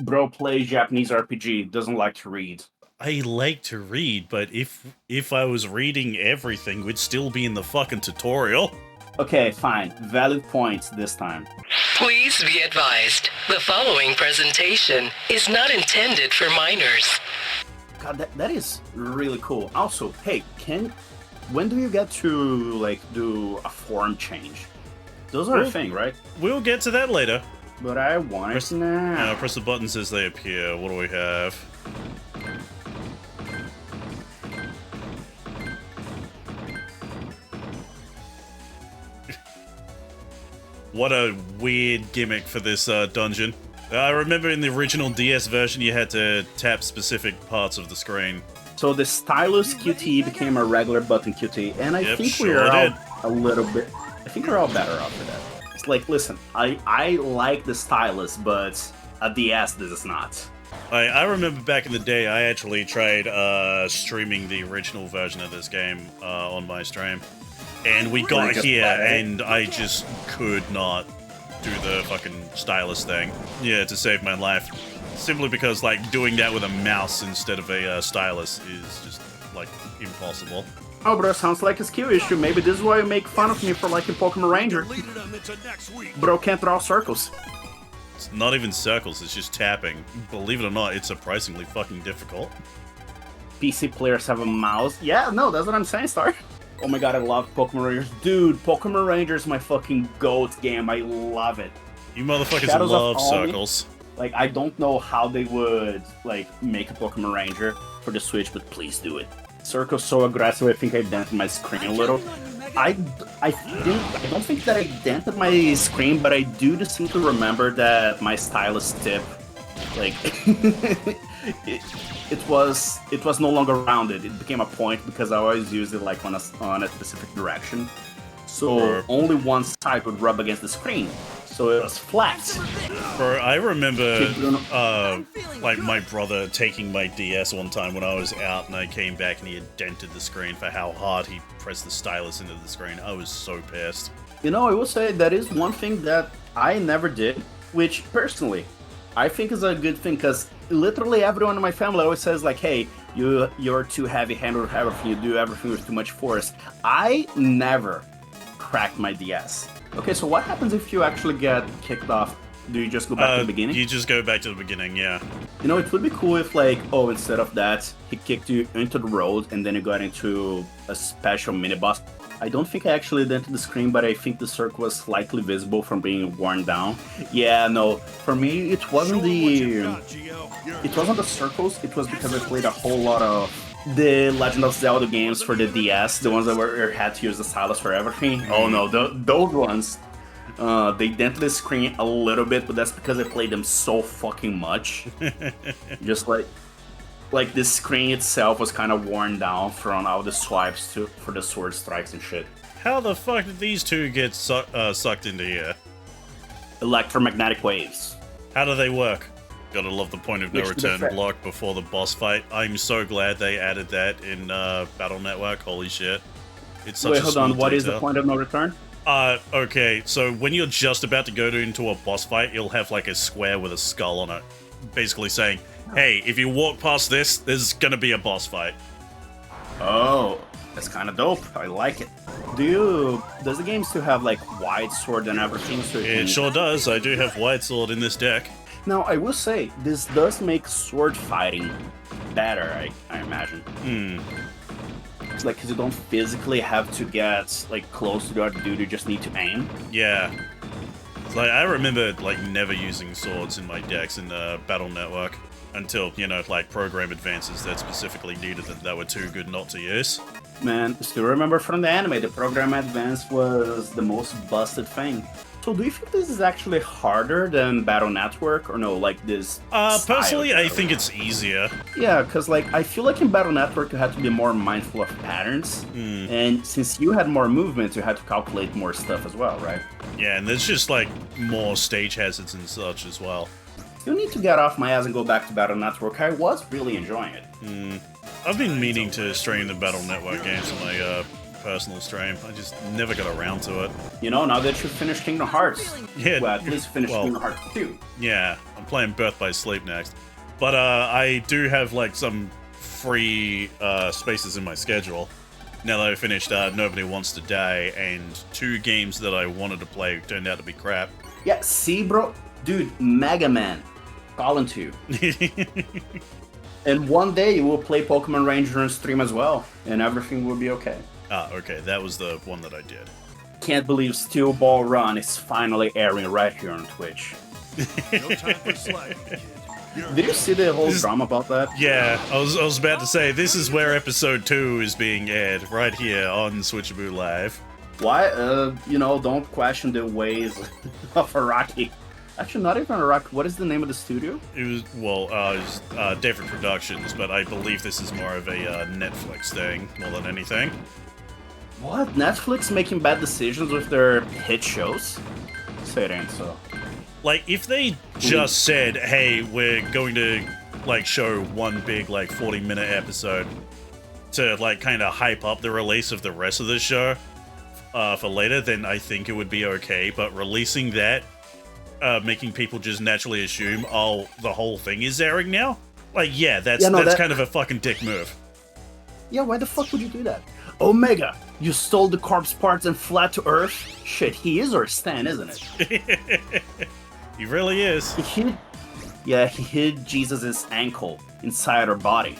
Bro plays Japanese RPG, doesn't like to read. I like to read, but if I was reading everything, we'd still be in the fucking tutorial. Okay, fine. Valid points this time. Please be advised, the following presentation is not intended for minors. God, that is really cool. Also, hey, when do you get to like do a form change? Those are a thing, right? We'll get to that later. But I want it now. Press the buttons as they appear. What do we have? What a weird gimmick for this dungeon. I remember in the original DS version you had to tap specific parts of the screen. So the stylus QTE became a regular button QTE, and I think sure we're did. all a little bit... I think we're all better after that. It's like, listen, I like the stylus, but a DS this is not. I remember back in the day I actually tried streaming the original version of this game on my stream. And we got here, and I just could not do the fucking stylus thing. Yeah, to save my life. Simply because, like, doing that with a mouse instead of a stylus is just, like, impossible. Oh, bro, sounds like a skill issue. Maybe this is why you make fun of me for liking Pokemon Ranger. Bro can't draw circles. It's not even circles, it's just tapping. Believe it or not, it's surprisingly fucking difficult. PC players have a mouse. Yeah, no, that's what I'm saying, Star. Oh my god, I love Pokemon Rangers. Dude, Pokemon Rangers is my fucking GOAT game. I love it. You motherfuckers Shadows love of Almond. circles. Like, I don't know how they would, like, make a Pokemon Ranger for the Switch, but please do it. Circle's so aggressive, I think I dented my screen a little. I don't think that I dented my screen, but I do distinctly remember that my stylus tip, like, it was no longer rounded. It became a point because I always used it like on a specific direction. So only one side would rub against the screen. So it was flat. Bro, I remember, like, my brother taking my DS one time when I was out and I came back and he had dented the screen for how hard he pressed the stylus into the screen. I was so pissed. You know, I will say that is one thing that I never did, which, personally, I think is a good thing, because literally everyone in my family always says, like, hey, you're too heavy-handed with everything, you do everything with too much force. I never cracked my DS. Okay, so what happens if you actually get kicked off? Do you just go back to the beginning? You just go back to the beginning, yeah. You know, it would be cool if, like, oh, instead of that, he kicked you into the road and then you got into a special mini-boss. I don't think I actually dented the screen, but I think the circle was slightly visible from being worn down. Yeah, no, for me, it wasn't the circles, it was because I played a whole lot of the Legend of Zelda games for the DS, the ones that had to use the stylus for everything. Oh no, those ones, they dented the screen a little bit, but that's because I played them so fucking much. Just like the screen itself was kind of worn down from all the swipes for the sword strikes and shit. How the fuck did these two get sucked into here? Electromagnetic waves. How do they work? Gotta love the point of no return block before the boss fight. I'm so glad they added that in Battle Network. Holy shit. It's such Wait, a hold on, what is detail. the point of no return? Okay, so when you're just about to go into a boss fight, you'll have like a square with a skull on it. Basically saying, hey, if you walk past this, there's gonna be a boss fight. Oh, that's kind of dope. I like it. Does the game still have like wide sword and everything? So It sure does. I do have wide sword in this deck. Now, I will say, this does make sword fighting better, I imagine. It's like, because you don't physically have to get, like, close to the other dude, you just need to aim. Yeah. It's like, I remember, like, never using swords in my decks in Battle Network until, you know, like, program advances that specifically needed them that were too good not to use. Man, still remember from the anime, the program advance was the most busted thing. So do you think this is actually harder than Battle Network, or no, like this personally, I think it's easier. Yeah, because like, I feel like in Battle Network you had to be more mindful of patterns, and since you had more movement, you had to calculate more stuff as well, right? Yeah, and there's just like more stage hazards and such as well. You need to get off my ass and go back to Battle Network. I was really enjoying it. I've been meaning to stream the Battle Network games on my personal stream. I just never got around to it. You know, now that you finished Kingdom Hearts. Yeah. Well, at least finish Kingdom Hearts 2. Yeah, playing Birth by Sleep next. But I do have like some free spaces in my schedule now that I finished Nobody Wants to Die, and 2 games that I wanted to play turned out to be crap. Yeah, see, bro? Dude, Megaman. Calling to you. And one day you will play Pokemon Ranger on stream as well, and everything will be okay. Ah, okay, that was the one that I did. Can't believe Steel Ball Run is finally airing right here on Twitch. No time for sliding, kid. Did you see the whole drama about that? Yeah, I was about to say, this is where episode 2 is being aired, right here on Switchaboo Live. Why? Don't question the ways of Araki. Actually, not even Araki. What is the name of the studio? It was, Different Productions, but I believe this is more of a Netflix thing, more than anything. What? Netflix making bad decisions with their hit shows? Say it ain't so. Like, if they just said, hey, we're going to, like, show one big, like, 40-minute episode to, like, kind of hype up the release of the rest of the show for later, then I think it would be okay. But releasing that, making people just naturally assume, oh, the whole thing is airing now? Like, yeah, that's kind of a fucking dick move. Yeah, why the fuck would you do that? Omega, you stole the corpse parts and fled to Earth? Shit, he is our Stan, isn't it? He really is. He hid Jesus' ankle inside her body.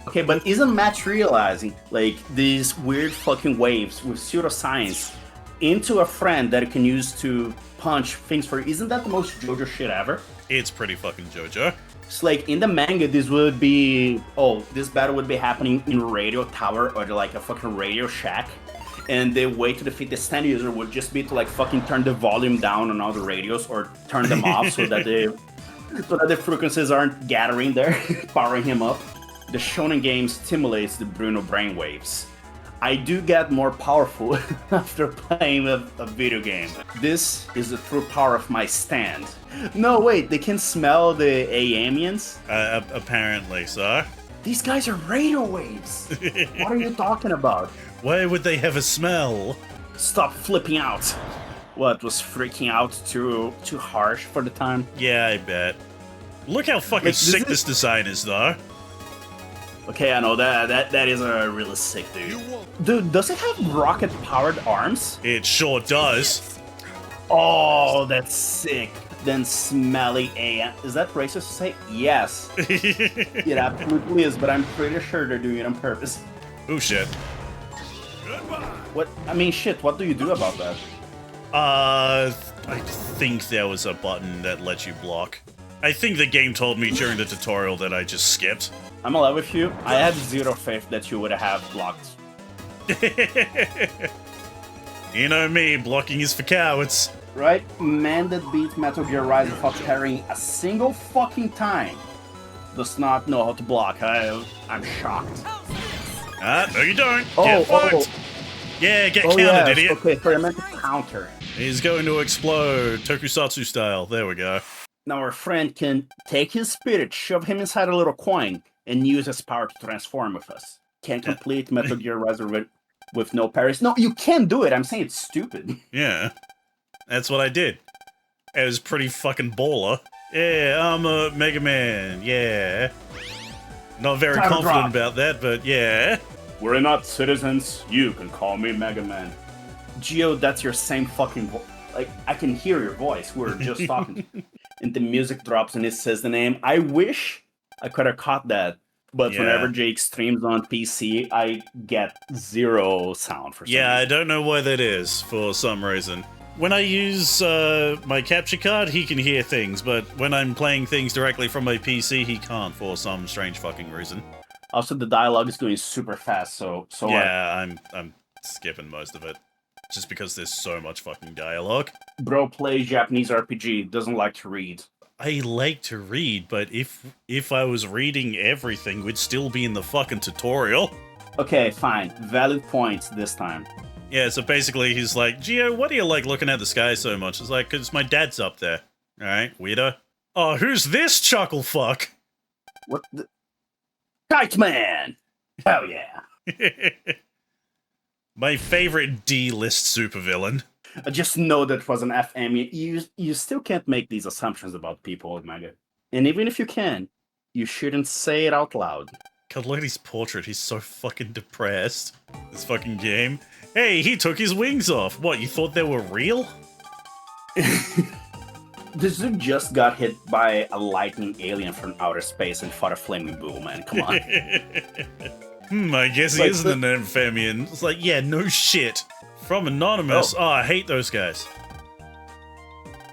Okay, but isn't Matt realizing, like, these weird fucking waves with pseudoscience into a friend that it can use to punch things for? Isn't that the most JoJo shit ever? It's pretty fucking JoJo. It's like, in the manga, this would be... Oh, this battle would be happening in a radio tower or, like, a fucking radio shack. And the way to defeat the stand user would just be to, like, fucking turn the volume down on all the radios or turn them off so that the frequencies aren't gathering there, powering him up. The shonen game stimulates the Bruno brainwaves. I do get more powerful after playing a video game. This is the true power of my stand. No, wait, they can smell the Aamians? Apparently, so. These guys are radio waves. What are you talking about? Why would they have a smell? Stop flipping out. What, was freaking out too harsh for the time? Yeah, I bet. Look how fucking sick this design is, though. Okay, I know that is a really sick dude. Dude, does it have rocket-powered arms? It sure does. Oh, that's sick. Then smelly AM. Is that racist to say? Yes. It absolutely is, but I'm pretty sure they're doing it on purpose. Oh shit. What? I mean, shit, what do you do about that? I think there was a button that lets you block. I think the game told me during the tutorial that I just skipped. I'm in love with you. I had zero faith that you would have blocked. You know me, blocking is for cowards. Right? Man that beat Metal Gear Rise without carrying a single fucking time does not know how to block. I'm shocked. No you don't. Get fucked. Yeah, get countered, yes. idiot. Okay, sorry, I meant to counter. He's going to explode, tokusatsu style. There we go. Now our friend can take his spirit, shove him inside a little coin, and use his power to transform with us. Can't complete Metal Gear Rise with no parries. No, you can do it. I'm saying it's stupid. Yeah, that's what I did. It was pretty fucking baller. Yeah, I'm a Mega Man. Yeah. Not very confident about that, but yeah. We're not citizens. You can call me Mega Man. Geo, that's your same fucking voice. Like, I can hear your voice. We're just talking. And the music drops and it says the name. I wish I could have caught that. But whenever Jake streams on PC, I get zero sound for some reason. I don't know why that is for some reason. When I use my capture card, he can hear things, but when I'm playing things directly from my PC, he can't for some strange fucking reason. Also, the dialogue is going super fast, so yeah, I'm skipping most of it, just because there's so much fucking dialogue. Bro plays Japanese RPG, doesn't like to read. I like to read, but if I was reading everything, we'd still be in the fucking tutorial. Okay, fine. Valid points this time. Yeah, so basically he's like, Geo, what do you like looking at the sky so much? It's like, 'cause my dad's up there. Alright, weirdo. Oh, who's this chuckle fuck? What the... Kite Man! Hell yeah. My favorite D-list supervillain. I just know that was an FM. You still can't make these assumptions about people, Mega. And even if you can, you shouldn't say it out loud. God, look at his portrait. He's so fucking depressed. This fucking game. Hey, he took his wings off. What, you thought they were real? This dude just got hit by a lightning alien from outer space and fought a flaming bull, man. Come on. I guess he isn't an amphibian. It's like, yeah, no shit. From Anonymous. Oh, I hate those guys.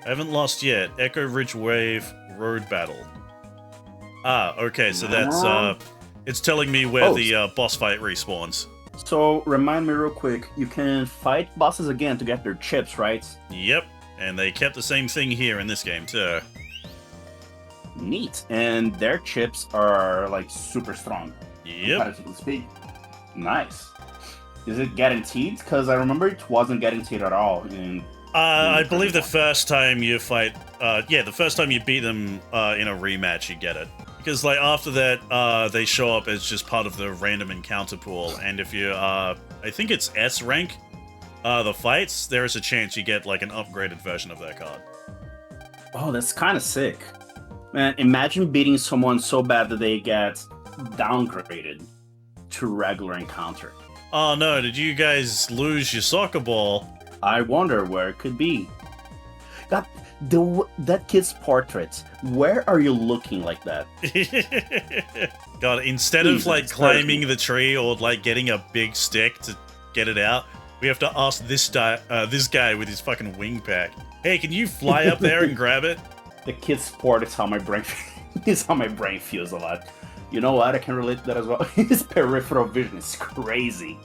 I haven't lost yet. Echo Ridge Wave Road Battle. Ah, okay, so that's, it's telling me where the boss fight respawns. So, remind me real quick, you can fight bosses again to get their chips, right? Yep, and they kept the same thing here in this game, too. Neat. And their chips are, like, super strong. Yep. Comparatively speaking. Nice. Is it guaranteed? Because I remember it wasn't guaranteed at all in... I believe the first time you fight... the first time you beat them in a rematch, you get it. Because, like, after that, they show up as just part of the random encounter pool, and if you, I think it's S rank, the fights, there is a chance you get, like, an upgraded version of that card. Oh, that's kind of sick. Man, imagine beating someone so bad that they get downgraded to regular encounter. Oh no, did you guys lose your soccer ball? I wonder where it could be. God, that kid's portrait. Where are you looking like that? God, instead of like climbing the tree or like getting a big stick to get it out, we have to ask this guy with his fucking wing pack. Hey, can you fly up there and grab it? The kid's sport is how my brain feels a lot. You know what? I can relate to that as well. His peripheral vision is crazy.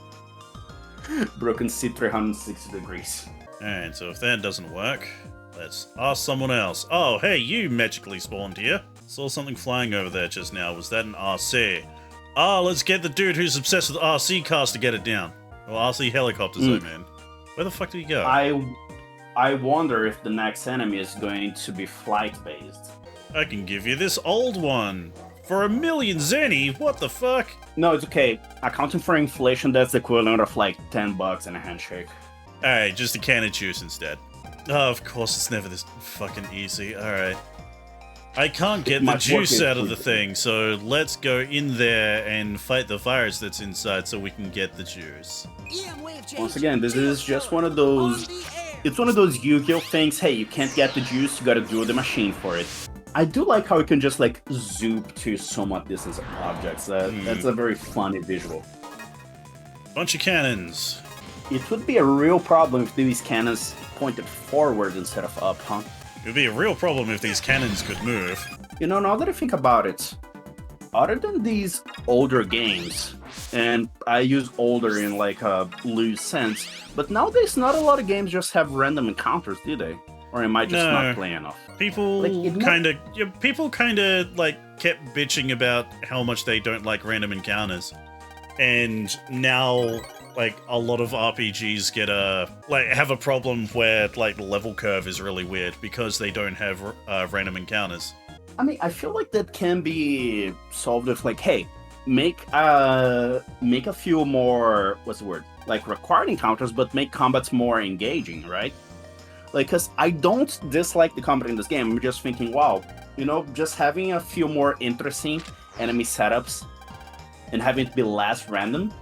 Broken C 360 degrees. Alright, so if that doesn't work, let's ask someone else. Oh, hey, you magically spawned here. Saw something flying over there just now. Was that an RC? Ah, let's get the dude who's obsessed with RC cars to get it down. Or RC helicopters, I mean. Where the fuck did he go? I wonder if the next enemy is going to be flight-based. I can give you this old one. For 1,000,000 zenny? What the fuck? No, it's okay. Accounting for inflation, that's the equivalent of like $10 and a handshake. Alright, just a can of juice instead. Oh, of course, it's never this fucking easy. Alright. I can't get the juice out of the thing, so let's go in there and fight the virus that's inside so we can get the juice. Once again, this is just one of those... It's one of those Yu-Gi-Oh! Things, hey, you can't get the juice, you gotta duel the machine for it. I do like how you can just, like, zoop to somewhat distance objects. That's a very funny visual. Bunch of cannons. It would be a real problem if these cannons pointed forward instead of up, huh? It would be a real problem if these cannons could move. You know, now that I think about it, other than these older games, and I use older in, like, a loose sense, but nowadays not a lot of games just have random encounters, do they? Or am I just not playing enough? People kind of like kept bitching about how much they don't like random encounters, and now like a lot of RPGs get have a problem where like the level curve is really weird because they don't have random encounters. I mean, I feel like that can be solved with like, hey, make a few more like required encounters, but make combats more engaging, right? Like, because I don't dislike the combat in this game. I'm just thinking, wow, you know, just having a few more interesting enemy setups and having it be less random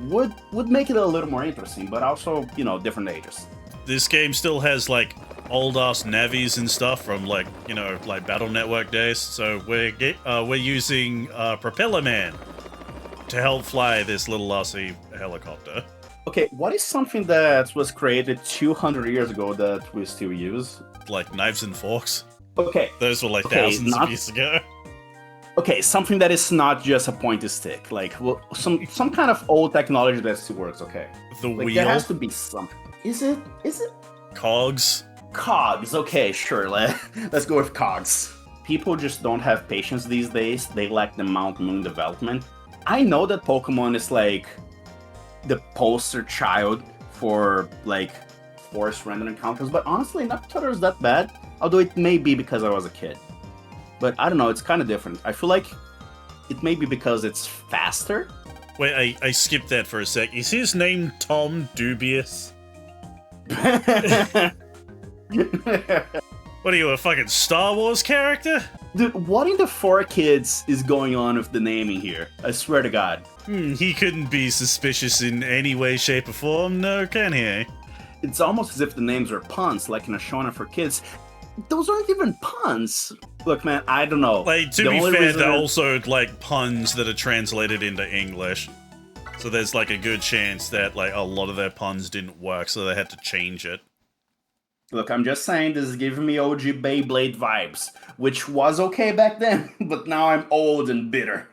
would make it a little more interesting, but also, you know, different ages. This game still has, like, old-ass navies and stuff from, like, you know, like Battle Network days, so we're using Propeller Man to help fly this little RC helicopter. Okay, what is something that was created 200 years ago that we still use? Like knives and forks? Okay. Those were like thousands of years ago. Okay, something that is not just a pointy stick. Like, well, some kind of old technology that still works, okay. The like, wheel? There has to be something. Is it? Cogs? Cogs, okay, sure. Let's go with cogs. People just don't have patience these days. They lack the Mount Moon development. I know that Pokemon is like the poster child for like forced random encounters, but honestly, not that it's that bad. Although it may be because I was a kid. But I don't know, it's kind of different. I feel like it may be because it's faster. Wait, I skipped that for a sec. Is his name Tom Dubious? What are you, a fucking Star Wars character? Dude, what in the 4Kids is going on with the naming here? I swear to God. He couldn't be suspicious in any way, shape, or form, no, can he? It's almost as if the names are puns, like in a shonen for kids. Those aren't even puns. Look, man, I don't know. Like, to be fair, they're also, like, puns that are translated into English. So there's, like, a good chance that, like, a lot of their puns didn't work, so they had to change it. Look, I'm just saying this is giving me OG Beyblade vibes, which was okay back then, but now I'm old and bitter.